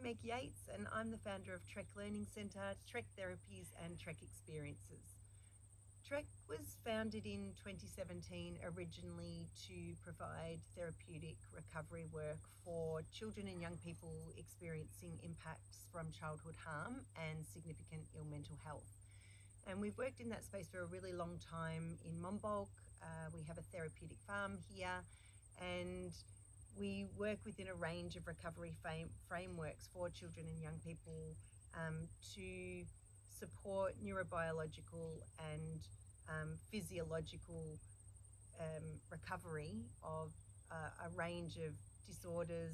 Meg Yates, and I'm the founder of Trek Learning Centre, Trek Therapies and Trek Experiences. Trek was founded in 2017 originally to provide therapeutic recovery work for children and young people experiencing impacts from childhood harm and significant ill mental health. And we've worked in that space for a really long time in Monbulk. We have a therapeutic farm here, and we work within a range of recovery frameworks for children and young people to support neurobiological and physiological recovery of a range of disorders,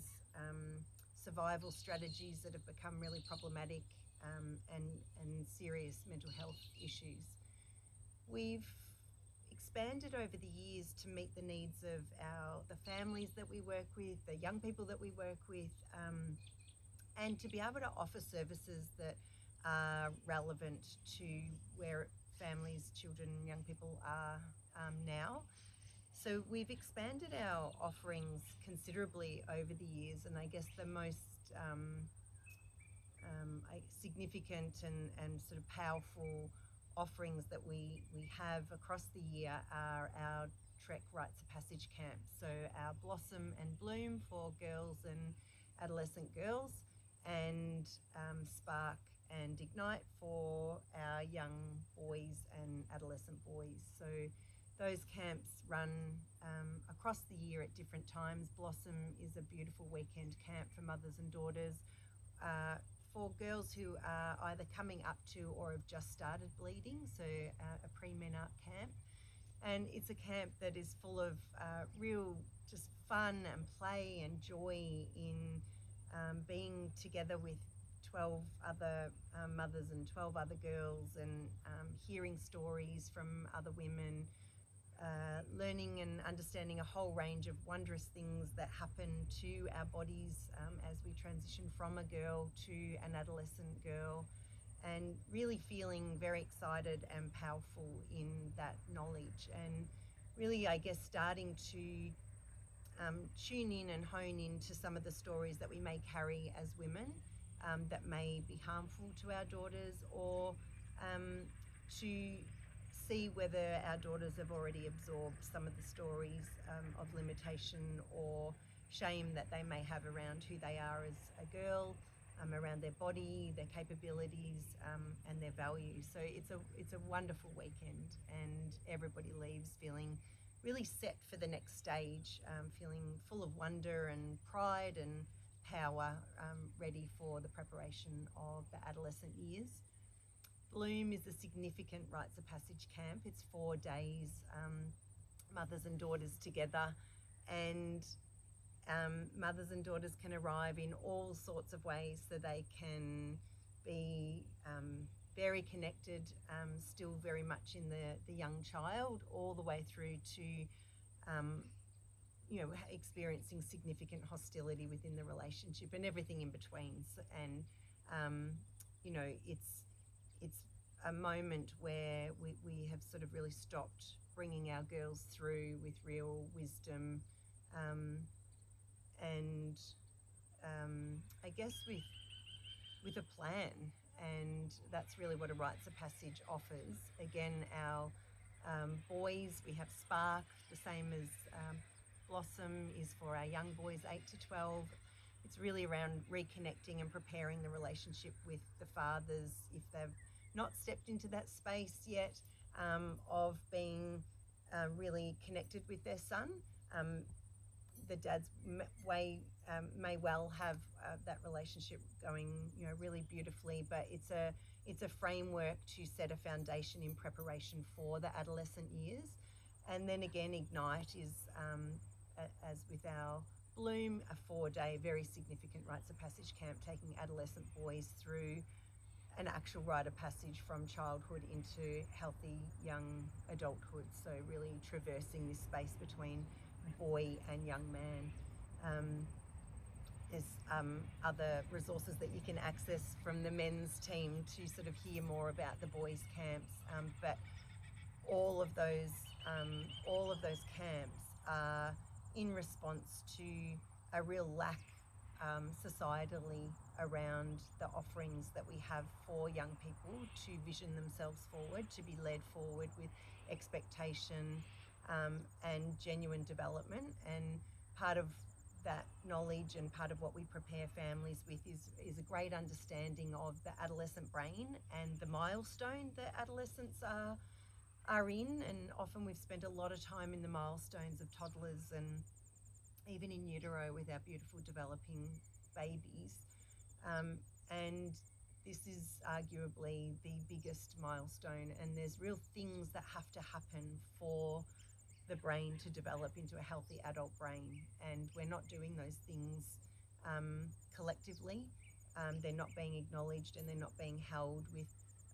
survival strategies that have become really problematic, and serious mental health issues. We've expanded over the years to meet the needs of the families that we work with, the young people that we work with, and to be able to offer services that are relevant to where families, children, young people are now. So we've expanded our offerings considerably over the years, and I guess the most significant and sort of powerful offerings that we have across the year are our Trek Rites of Passage camps. So our Blossom and Bloom for girls and adolescent girls, and Spark and Ignite for our young boys and adolescent boys. So those camps run across the year at different times. Blossom is a beautiful weekend camp for mothers and daughters, for girls who are either coming up to or have just started bleeding, so a pre-menarche camp. And it's a camp that is full of real just fun and play and joy in being together with 12 other mothers and 12 other girls, and hearing stories from other women, learning and understanding a whole range of wondrous things that happen to our bodies as we transition from a girl to an adolescent girl, and really feeling very excited and powerful in that knowledge, and really, I guess, starting to tune in and hone into some of the stories that we may carry as women that may be harmful to our daughters, or to see whether our daughters have already absorbed some of the stories of limitation or shame that they may have around who they are as a girl, around their body, their capabilities, and their values. So it's a wonderful weekend, and everybody leaves feeling really set for the next stage, feeling full of wonder and pride and power, ready for the preparation of the adolescent years. Bloom is a significant Rites of Passage camp. It's 4 days, mothers and daughters together, and mothers and daughters can arrive in all sorts of ways, so they can be very connected, still very much in the young child, all the way through to experiencing significant hostility within the relationship and everything in between. And it's a moment where we have sort of really stopped bringing our girls through with real wisdom, and I guess with a plan. And that's really what a Rites of Passage offers. Again, our boys, we have Spark, the same as Blossom is for our young boys 8 to 12. It's really around reconnecting and preparing the relationship with the fathers, if they've not stepped into that space yet, of being really connected with their son. The dads may well have that relationship going, really beautifully, but it's a framework to set a foundation in preparation for the adolescent years. And then again, Ignite is, as with our Bloom, a 4-day, very significant Rites of Passage camp, taking adolescent boys through an actual rite of passage from childhood into healthy young adulthood. So really traversing this space between boy and young man. There's other resources that you can access from the men's team to sort of hear more about the boys' camps, but all of those camps are in response to a real lack societally around the offerings that we have for young people to vision themselves forward, to be led forward with expectation and genuine development. And part of that knowledge and part of what we prepare families with is a great understanding of the adolescent brain and the milestone that adolescents are in. And often we've spent a lot of time in the milestones of toddlers and even in utero with our beautiful developing babies. And this is arguably the biggest milestone, and there's real things that have to happen for the brain to develop into a healthy adult brain, and we're not doing those things collectively. They're not being acknowledged, and they're not being held with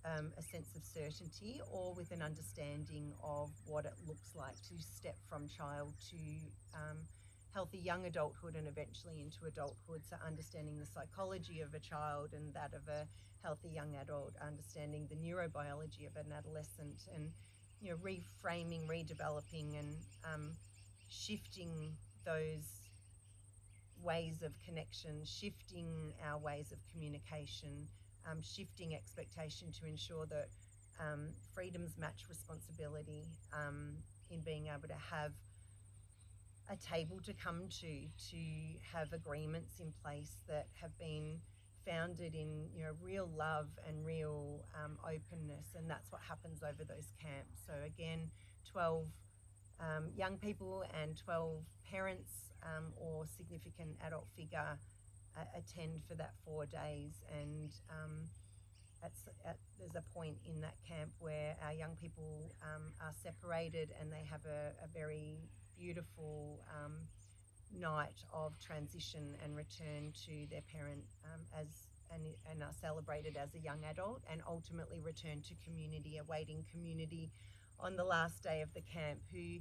a sense of certainty or with an understanding of what it looks like to step from child to healthy young adulthood and eventually into adulthood. So understanding the psychology of a child and that of a healthy young adult, understanding the neurobiology of an adolescent, and reframing, redeveloping, and shifting those ways of connection, shifting our ways of communication, shifting expectation to ensure that freedoms match responsibility, in being able to have a table to come to have agreements in place that have been founded in real love and real openness. And that's what happens over those camps. So again, 12 young people and 12 parents or significant adult figure attend for that 4 days. And there's a point in that camp where our young people are separated, and they have a very beautiful night of transition and return to their parent and are celebrated as a young adult, and ultimately return to community, awaiting community on the last day of the camp, who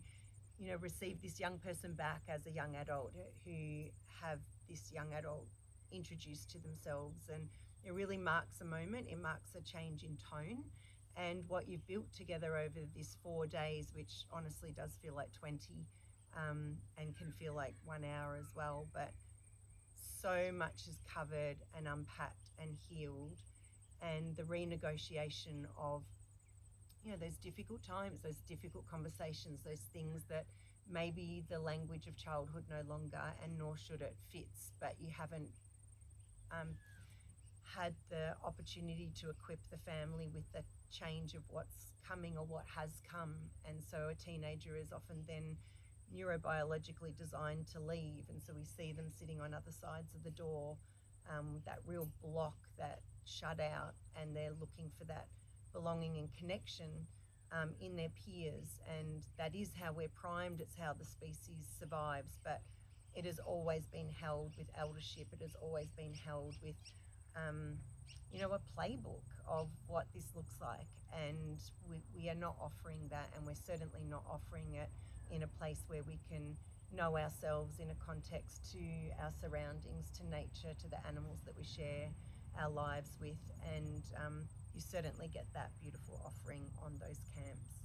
receive this young person back as a young adult, who have this young adult introduced to themselves. And it really marks a moment. It marks a change in tone. And what you've built together over this 4 days, which honestly does feel like 20, and can feel like 1 hour as well, but so much is covered and unpacked and healed. And the renegotiation of those difficult times, those difficult conversations, those things that maybe the language of childhood no longer, and nor should it, fits, but you haven't had the opportunity to equip the family with the change of what's coming or what has come. And so a teenager is often then neurobiologically designed to leave, and so we see them sitting on other sides of the door, that real block, that shut out, and they're looking for that belonging and connection in their peers. And that is how we're primed, it's how the species survives. But it has always been held with eldership, it has always been held with a playbook of what this looks like, and we are not offering that, and we're certainly not offering it in a place where we can know ourselves in a context to our surroundings, to nature, to the animals that we share our lives with. And you certainly get that beautiful offering on those camps.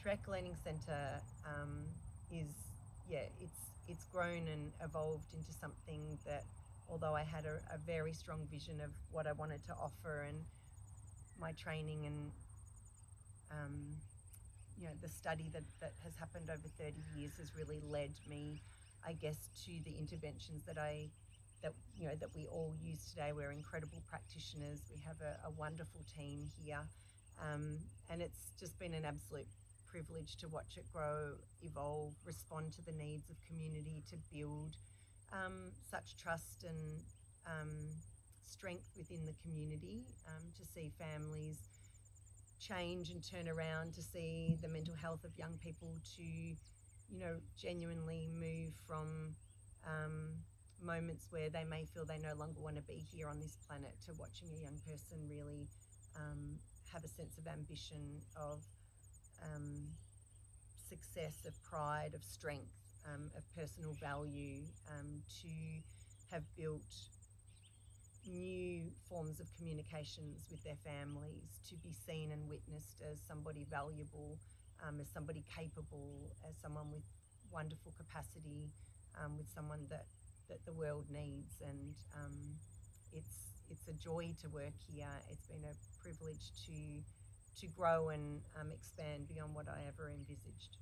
Trek Learning Centre it's grown and evolved into something that, although I had a very strong vision of what I wanted to offer, and my training and the study that has happened over 30 years has really led me, I guess, to the interventions that we all use today. We're incredible practitioners. We have a wonderful team here, and it's just been an absolute privilege to watch it grow, evolve, respond to the needs of community, to build such trust and strength within the community, to see families change and turn around, to see the mental health of young people to genuinely move from moments where they may feel they no longer want to be here on this planet, to watching a young person really have a sense of ambition, of success, of pride, of strength, of personal value, to have built new forms of communications with their families, to be seen and witnessed as somebody valuable, as somebody capable, as someone with wonderful capacity, with someone that the world needs, and it's a joy to work here. It's been a privilege to grow and expand beyond what I ever envisaged.